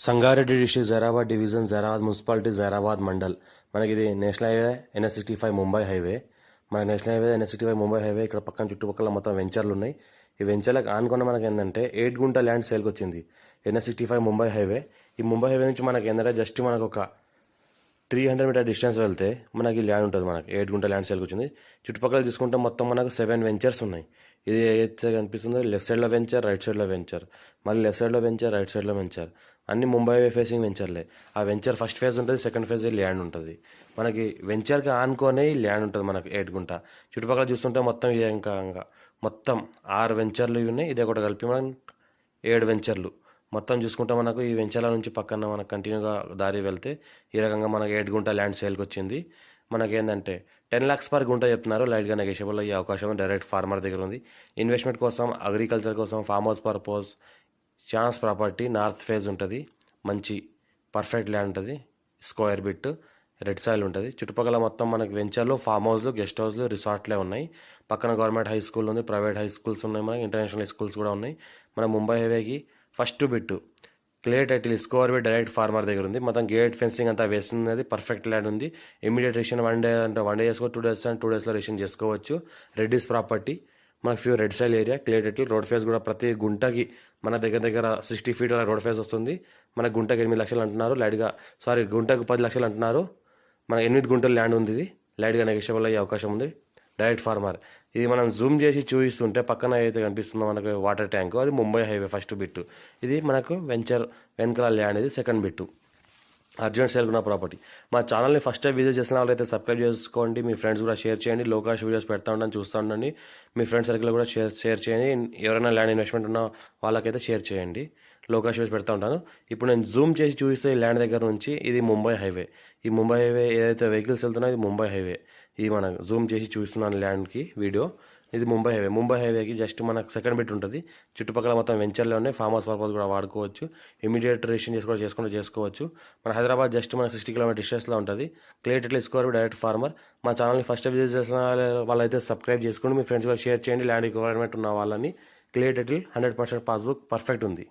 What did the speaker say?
Sangareddy district Zaheerabad division Zaheerabad municipality Zaheerabad mandal. మనకి ఇది national highway NH65 Mumbai highway. మన national highway NH65 Mumbai highway. ఇక్కడ పక్కన చుట్టుపక్కల మొత్తం వెంచర్లు ఉన్నాయి. ఈ వెంచర్లకు ఆనుకున్న మనకి ఏంటంటే 8 గుంట ల్యాండ్ సేల్కి వచ్చింది. NH65 Mumbai highway. ఈ ముంబై హైవే నుంచి మనకి ఏంటంటే జస్ట్ మనకు ఒక 300 మీటర్ డిస్టెన్స్ వెళ్తే మనకి ల్యాండ్ ఉంటుంది. మనకి 8 గుంట ల్యాండ్ సేల్కి వచ్చింది. చుట్టుపక్కల చూసుకుంటే మొత్తం మనకు 7 వెంచర్స్ ఉన్నాయి. ఇది ఏదైతే కనిపిస్తుందో లెఫ్ట్ సైడ్లో వెంచర్, రైట్ సైడ్లో వెంచర్, మళ్ళీ లెఫ్ట్ సైడ్లో వెంచర్, రైట్ సైడ్లో వెంచర్, అన్ని ముంబై ఫేసింగ్ వెంచర్లే. ఆ వెంచర్ ఫస్ట్ ఫేజ్ ఉంటుంది, సెకండ్ ఫేజ్ ల్యాండ్ ఉంటుంది. మనకి వెంచర్కి ఆనుకొనే ల్యాండ్ ఉంటుంది మనకి 8 గుంట. చుట్టుపక్కల చూస్తుంటే మొత్తం ఇది ఇంకా మొత్తం 6 వెంచర్లు ఉన్నాయి. ఇది ఒకటి కలిపి మనం 7 వెంచర్లు మొత్తం చూసుకుంటే మనకు ఈ వెంచర్ల నుంచి పక్కన మనకు కంటిన్యూగా దారి వెళ్తే ఈ రకంగా మనకు 8 గుంట ల్యాండ్ సేల్కి వచ్చింది. మనకేంటంటే 10 lakhs పర్ గుంట చెప్తున్నారు. లైట్గా నెగోషియబుల్ అయ్యే అవకాశం డైరెక్ట్ ఫార్మర్ దగ్గర ఉంది. ఇన్వెస్ట్మెంట్ కోసం, అగ్రికల్చర్ కోసం, farm house purpose, chance property, north phase ఉంటుంది. మంచి పర్ఫెక్ట్ ల్యాండ్ ఉంటుంది. స్క్వేర్ బిట్, రెడ్ సాయిల్ ఉంటుంది. చుట్టుపక్కల మొత్తం మనకి వెంచర్లు, ఫామ్ హౌస్లు, గెస్ట్ హౌస్లు, రిసార్ట్లే ఉన్నాయి. పక్కన గవర్నమెంట్ హై స్కూల్ ఉంది, ప్రైవేట్ హై స్కూల్స్ ఉన్నాయి, మనకి ఇంటర్నేషనల్ స్కూల్స్ కూడా ఉన్నాయి. మన ముంబై హైవేకి first bit clear title score bit direct farmer దగ్గర ఉంది. మొత్తం గేట్ ఫెన్సింగ్ అంతా వేస్తున్నది. పర్ఫెక్ట్ ల్యాండ్ ఉంది. ఇమీడియట్ రిజిస్ట్రేషన్ 1 day అంటే 1 day చేసుకోవచ్చు, 2 days అంటే 2 daysలో రిజిస్ట్రేషన్ చేసుకోవచ్చు. రెడ్డిస్ ప్రాపర్టీ, మనకు few red సైల్ area, clear title. Road face కూడా ప్రతి గుంటకి మన దగ్గర 60 feet అలా రోడ్ ఫేస్ వస్తుంది. మన గుంటకి 8 లక్షలు అంటున్నారు. గుంటకు 10 లక్షలు అంటున్నారు. మన 8 గుంటలు ల్యాండ్ ఉంది. ఇది లైట్గా నెగోషియబుల్ అయ్యే అవకాశం ఉంది. Direct farmer. ఇది మనం జూమ్ చేసి చూపిస్తుంటే పక్కన అయితే కనిపిస్తుందో మనకు వాటర్ ట్యాంకు, అది ముంబై హైవే ఫస్ట్ బిట్టు. ఇది మనకు వెంచర్ వెనకాల ల్యాండ్, ఇది సెకండ్ బిట్టు. అర్జెంట్ సేల్ ఉన్న ప్రాపర్టీ. మా ఛానల్ని ఫస్ట్ టైం విజిట్ చేసిన వాళ్ళైతే సబ్స్క్రైబ్ చేసుకోండి. మీ ఫ్రెండ్స్ కూడా షేర్ చేయండి. లో కాస్ట్ వీడియోస్ పెడతా ఉండండి, చూస్తూ ఉండండి. మీ ఫ్రెండ్స్ సర్కిల్ కూడా షేర్ చేయండి. ఎవరైనా ల్యాండ్ ఇన్వెస్ట్మెంట్ ఉన్న వాళ్ళకైతే షేర్ చేయండి. లో కాస్ట్ వీడియోస్ పెడతా ఉంటాను. ఇప్పుడు నేను జూమ్ చేసి చూపిస్తే ఈ ల్యాండ్ దగ్గర నుంచి ఇది ముంబై హైవే. ఈ ముంబై హైవే ఏదైతే వెహికల్స్ వెళ్తున్నాయో ఇది ముంబై హైవే. ఇది మనం జూమ్ చేసి చూస్తున్నాను ల్యాండ్కి వీడియో. ఇది ముంబై హైవే. ముంబై హైవేకి జస్ట్ మనకు సెకండ్ బిట్ ఉంటుంది. చుట్టుపక్కల మొత్తం వెంచర్లే ఉన్నాయి. ఫామ్ హౌస్ పర్పస్ కూడా వాడుకోవచ్చు. ఇమీడియట్ రిజిస్ట్రేషన్ చేసుకోవచ్చు. మన హైదరాబాద్ జస్ట్ మన 60 kilometer డిస్టెన్స్లో ఉంటుంది. Clear title score direct farmer. మా ఛానల్ని ఫస్ట్ విజిట్ చేసిన వాళ్ళైతే సబ్స్క్రైబ్ చేసుకోండి. మీ ఫ్రెండ్స్ కూడా షేర్ చేయండి. ల్యాండ్ రిక్వైర్మెంట్ ఉన్న వాళ్ళని. క్లియర్ టైటిల్ 100% పాస్బుక్ పర్ఫెక్ట్ ఉంది.